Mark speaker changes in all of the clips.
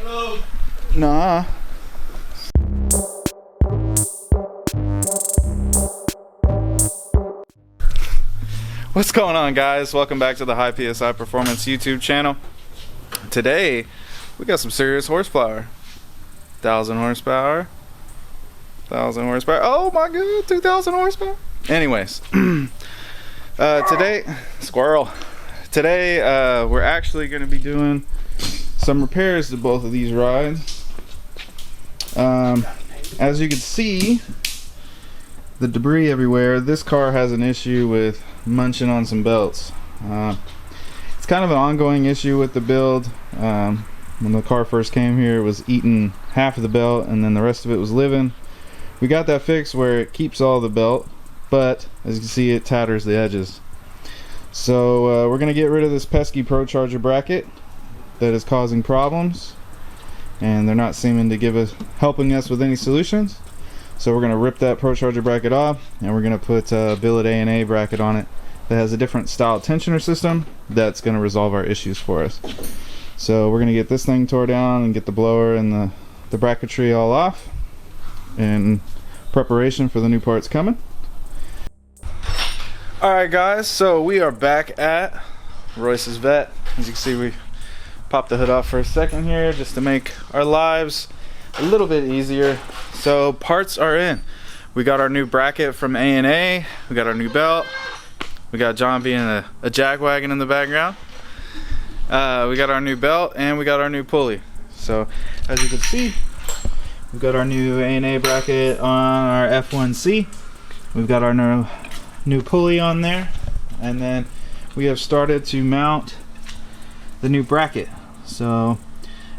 Speaker 1: Hello.
Speaker 2: Nah. What's going on, guys? Welcome back to the High PSI Performance YouTube channel. Today we got some serious horsepower. 1000 horsepower. 1000 horsepower. Oh my god, 2000 horsepower. Anyways, today, squirrel. Today we're actually going to be doing some repairs to both of these rides. As you can see, the debris everywhere. This car has an issue with munching on some belts. It's kind of an ongoing issue with the build. When the car first came here, it was eating half of the belt and then the rest of it was living. We got that fixed where it keeps all the belt, but as you can see, it tatters the edges. So we're gonna get rid of this pesky Procharger bracket that is causing problems, and they're not seeming to helping us with any solutions. So we're gonna rip that Procharger bracket off, and we're gonna put a billet A&A bracket on it that has a different style tensioner system that's gonna resolve our issues for us. So we're gonna get this thing tore down and get the blower and the bracketry all off in preparation for the new parts coming. Alright guys, so we are back at Royce's Vet. As you can see, we popped the hood off for a second here just to make our lives a little bit easier. So parts are in. We got our new bracket from A&A, we got our new belt, we got John being a jagwagon in the background. We got our new belt and we got our new pulley. So as you can see, we've got our new A&A bracket on our F1C. We've got our new pulley on there, and then we have started to mount the new bracket. So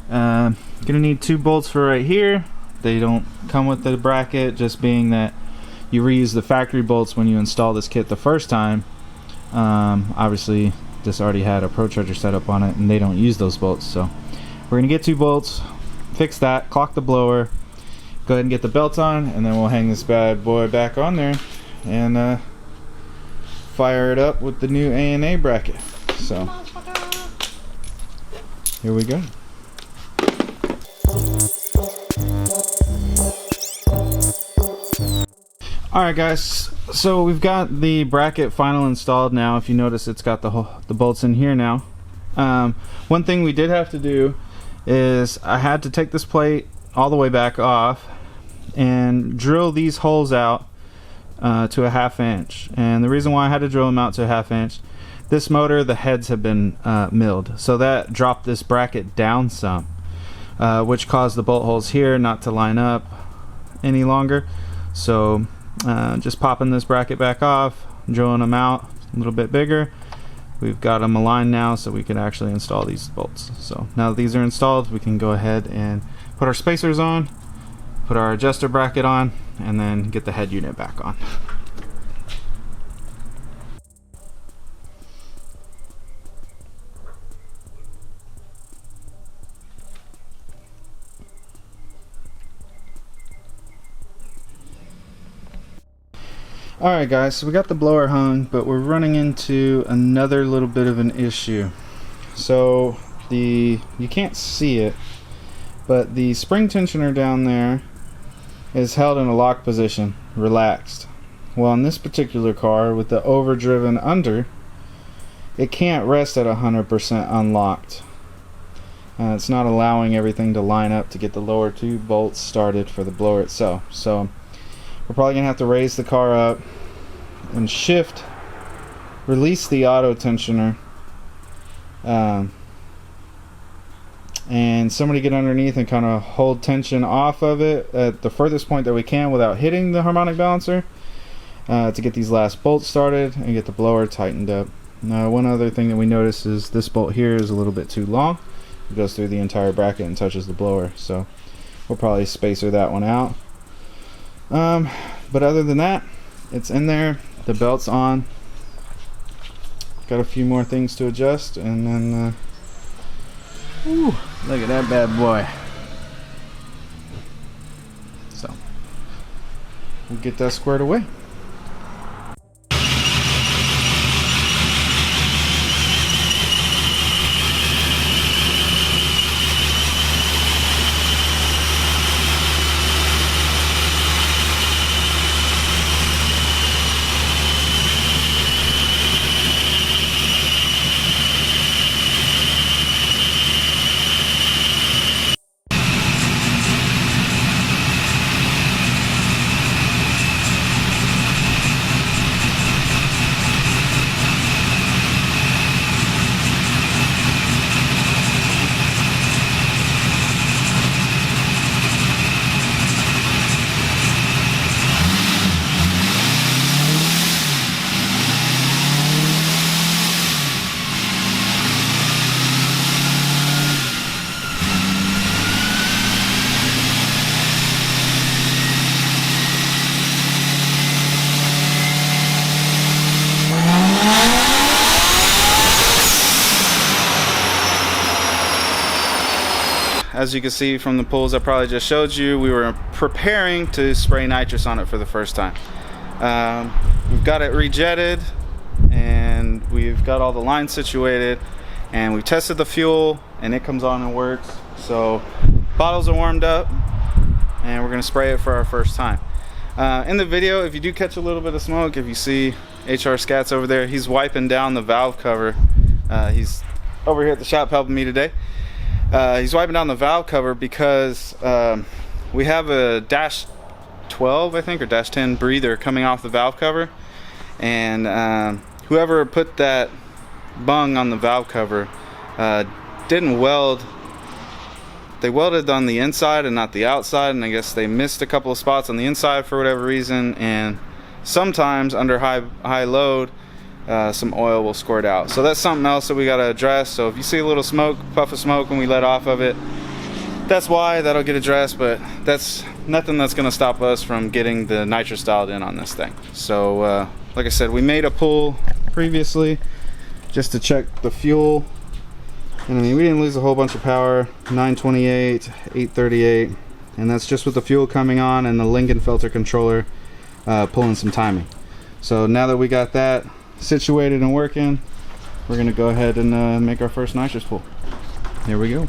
Speaker 2: gonna need 2 bolts for right here. They don't come with the bracket, just being that you reuse the factory bolts when you install this kit the first time. Obviously this already had a Procharger setup on it and they don't use those bolts, so we're gonna get 2 bolts, fix that, clock the blower, go ahead and get the belt on, and then we'll hang this bad boy back on there and fire it up with the new A&A bracket. So here we go. Alright guys, so we've got the bracket final installed now. If you notice, it's got the bolts in here now. One thing we did have to do is I had to take this plate all the way back off and drill these holes out to a 1/2 inch. And the reason why I had to drill them out to a 1/2 inch, this motor, the heads have been milled, so that dropped this bracket down some, which caused the bolt holes here not to line up any longer. So just popping this bracket back off, drilling them out a little bit bigger. We've got them aligned now so we can actually install these bolts. So now that these are installed, we can go ahead and put our spacers on, put our adjuster bracket on, and then get the head unit back on. Alright guys, so we got the blower hung, but we're running into another little bit of an issue. So you can't see it, but the spring tensioner down there is held in a lock position, relaxed. Well, in this particular car, with the overdriven under, it can't rest at 100% unlocked. It's not allowing everything to line up to get the lower 2 bolts started for the blower itself. So we're probably gonna have to raise the car up and release the auto tensioner, and somebody get underneath and kind of hold tension off of it at the furthest point that we can without hitting the harmonic balancer, to get these last bolts started and get the blower tightened up. Now, one other thing that we noticed is this bolt here is a little bit too long. It goes through the entire bracket and touches the blower, so we'll probably spacer that one out. But other than that, it's in there, the belt's on. Got a few more things to adjust, and then ooh, look at that bad boy. So we'll get that squared away. as you can see from the pulls I probably just showed you, we were preparing to spray nitrous on it for the first time. We've got it rejetted, and we've got all the lines situated, and we've tested the fuel, and it comes on and works. So bottles are warmed up, and we're gonna spray it for our first time. In the video, if you do catch a little bit of smoke, if you see HR Scats over there, he's wiping down the valve cover. He's over here at the shop helping me today. He's wiping down the valve cover because we have a dash 12, I think, or dash 10 breather coming off the valve cover, and whoever put that bung on the valve cover didn't weld. They welded on the inside and not the outside, and I guess they missed a couple of spots on the inside for whatever reason, and sometimes under high load some oil will squirt out. So that's something else that we got to address. So if you see a little smoke, puff of smoke when we let off of it, that's why. That'll get addressed, but that's nothing that's going to stop us from getting the nitrous dialed in on this thing. So like I said, we made a pull previously just to check the fuel, and I mean, we didn't lose a whole bunch of power. 928, 838, and that's just with the fuel coming on and the Lingenfelter controller pulling some timing. So now that we got that situated and working, we're gonna go ahead and make our first nitrous pull. Here we go.